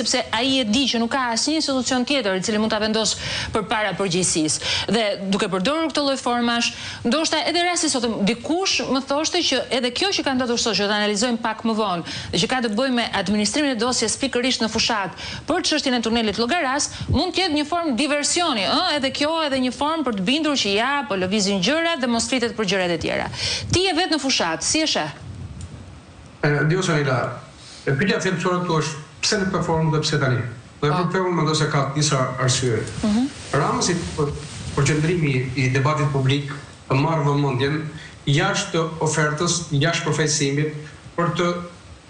sepse ai e di që nuk ka asnjë institucion tjetër i cili mund ta vendos përpara përgjegjësisë. Dhe duke përdorur këtë lloj formash, ndoshta edhe rasti sot dikush më thoshte që edhe kjo që ka ndodhur sot, që ta analizojmë pak më vonë, dhe që ka të bëjë me administrimin e dosjes pikërisht në fushat për çështjen e tunelit Llogaras, mund të jetë një formë diversioni, edhe kjo edhe një formë për të bindur që ja, po lëvizin gjërat dhe mos flitet për gjërat e tjera. Ti je vetë në fushat, si e sheh? Diosanila, pyetja thelbësore këtu është pse në performë dhe pse tani? Dhe për performë mendoj se ka disa arsye. Ramësi përqendrimi i debatit publik të marrë vëmendjen jashtë ofertës, jashtë përfaqësimit për të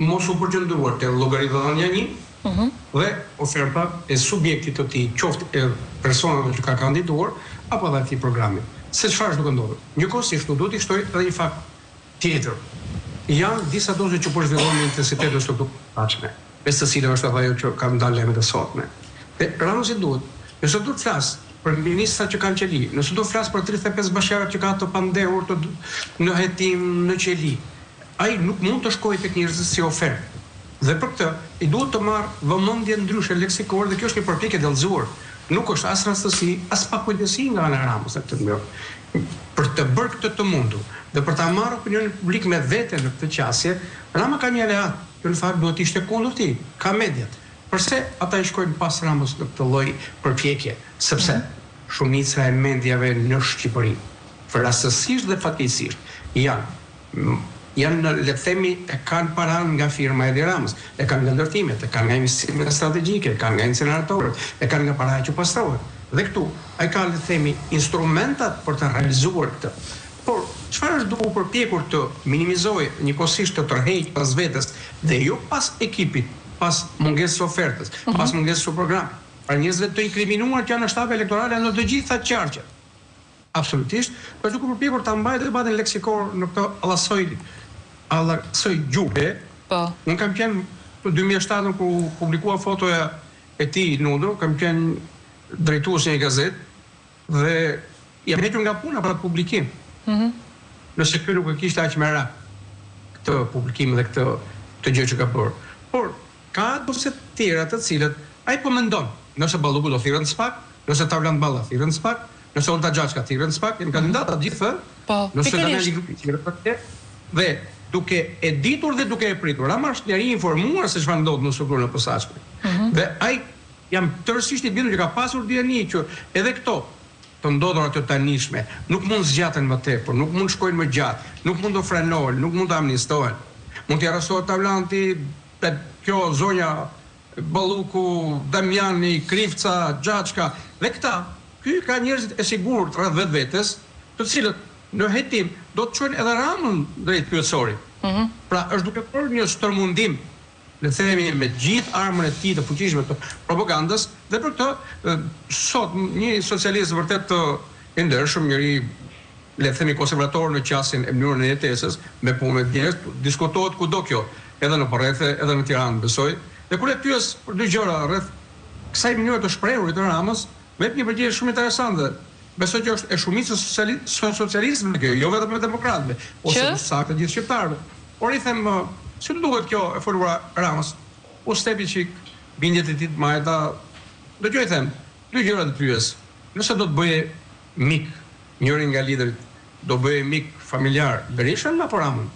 mos u përqendruar te llogaritdhënia 1 dhe oferta e subjektit të tij, qoftë e personave që ka kandiduar apo edhe atij programi. Se çfarë është duke ndodhur? Njëkohësisht duhet të shtoj edhe një fakt tjetër. Janë disa doze që po zhvillohen në intensitet të strukturave. Me së cilave është ajo që kam dalë lajmet e sotme. Dhe Ranosi duhet, nëse do të flas për ministrat që kanë qeli, nëse do të flas për 35 bashkiakat që kanë të pandehur në hetim në qeli, ai nuk mund të shkojë tek njerëzit si ofertë. Dhe për këtë i duhet të marrë vëmendje ndryshe leksikore dhe kjo është një përpjekje dallëzuar. Nuk është as rastësi, as pakujdesi nga ana e Ramës në këtë mënyrë. Për të bërë këtë të mundur dhe për ta marrë opinionin publik me vete në këtë qasje, Rama ka një aleat. Që në fakt duhet ishte kundër tij, ka mediat. Përse ata i shkojnë pas Ramës në këtë lloj përpjekje? Sepse shumica e mendjave në Shqipëri, rastësisht dhe fatkeqësisht, janë le të themi e kanë paran nga firma e Ramës, e kanë nga ndërtimet, e kanë nga investimet strategjike, e kanë nga inceneratorët, e kanë nga paraja që pastrohet. Dhe këtu ai ka le të themi instrumentat për të realizuar këtë. Por çfarë është duke u përpjekur të minimizojë njëkohësisht të tërheq pas vetes dhe jo pas ekipit, pas mungesës ofertës, pas mungesës së programit. Pra njerëzve të inkriminuar që janë në shtapet elektorale në të gjitha qarqet. Absolutisht, por duke u përpjekur ta mbajë debatin leksikor në këtë allasoj gjuhe. Po. Unë kam qenë në 2007 kur publikua fotoja e tij Nudro, kam qenë drejtues në një gazetë dhe jam hequr nga puna për atë publikim. Nëse ky nuk e kishte aq me ra këtë publikim dhe këtë gjë që ka bërë. Por ka dose të tjera të cilët ai po mendon, nëse Balluku do thirrën spak, nëse Tavlan Balla thirrën spak, nëse Olta Xhaçka thirrën spak, janë kandidata të gjithë, nëse kanë një grup i tjerë për të. Dhe duke e ditur dhe duke e pritur, Rama është njëri i informuar se çfarë ndodh në strukturën e posaçme. Dhe ai jam tërësisht i bindur që ka pasur dieni që edhe këto të ndodhur ato tanishme, nuk mund zgjaten më tepër, nuk mund shkojnë më gjatë, nuk mund të frenohen, nuk mund të amnistohen. Mund të arrestohet Tavlanti, kjo zonja Balluku, Damiani, Krifca, Xhaçka, dhe këta, ky ka njerëzit e sigurt rreth vetvetes, të cilët në hetim do të çojnë edhe Ramën drejt pyetësorit. Pra është duke bërë një stërmundim, le të themi me gjithë armën e tij të fuqishme të propagandës, dhe për këtë sot një socialist vërtet të i ndershëm, njëri le të themi konservator në qasjen e mënyrën e jetesës, me punë me njerëz, diskutohet kudo kjo, edhe në Porrethe, edhe në Tiranë, besoj. Dhe kur e pyes për dy gjëra rreth kësaj mënyre të shprehurit të Ramës, vetëm një përgjigje shumë interesante. Besoj që është e shumicës socialistëve kjo, jo vetëm e demokratëve, ose saktë gjithë shqiptarëve. Por i them, si duhet kjo e folura Ramës? U stepi çik bindjet e tij të majta. Dëgjoj them, dy gjëra të pyes. Nëse do të bëje mik njëri nga liderit, do bëje mik familjar Berishën apo Ramën?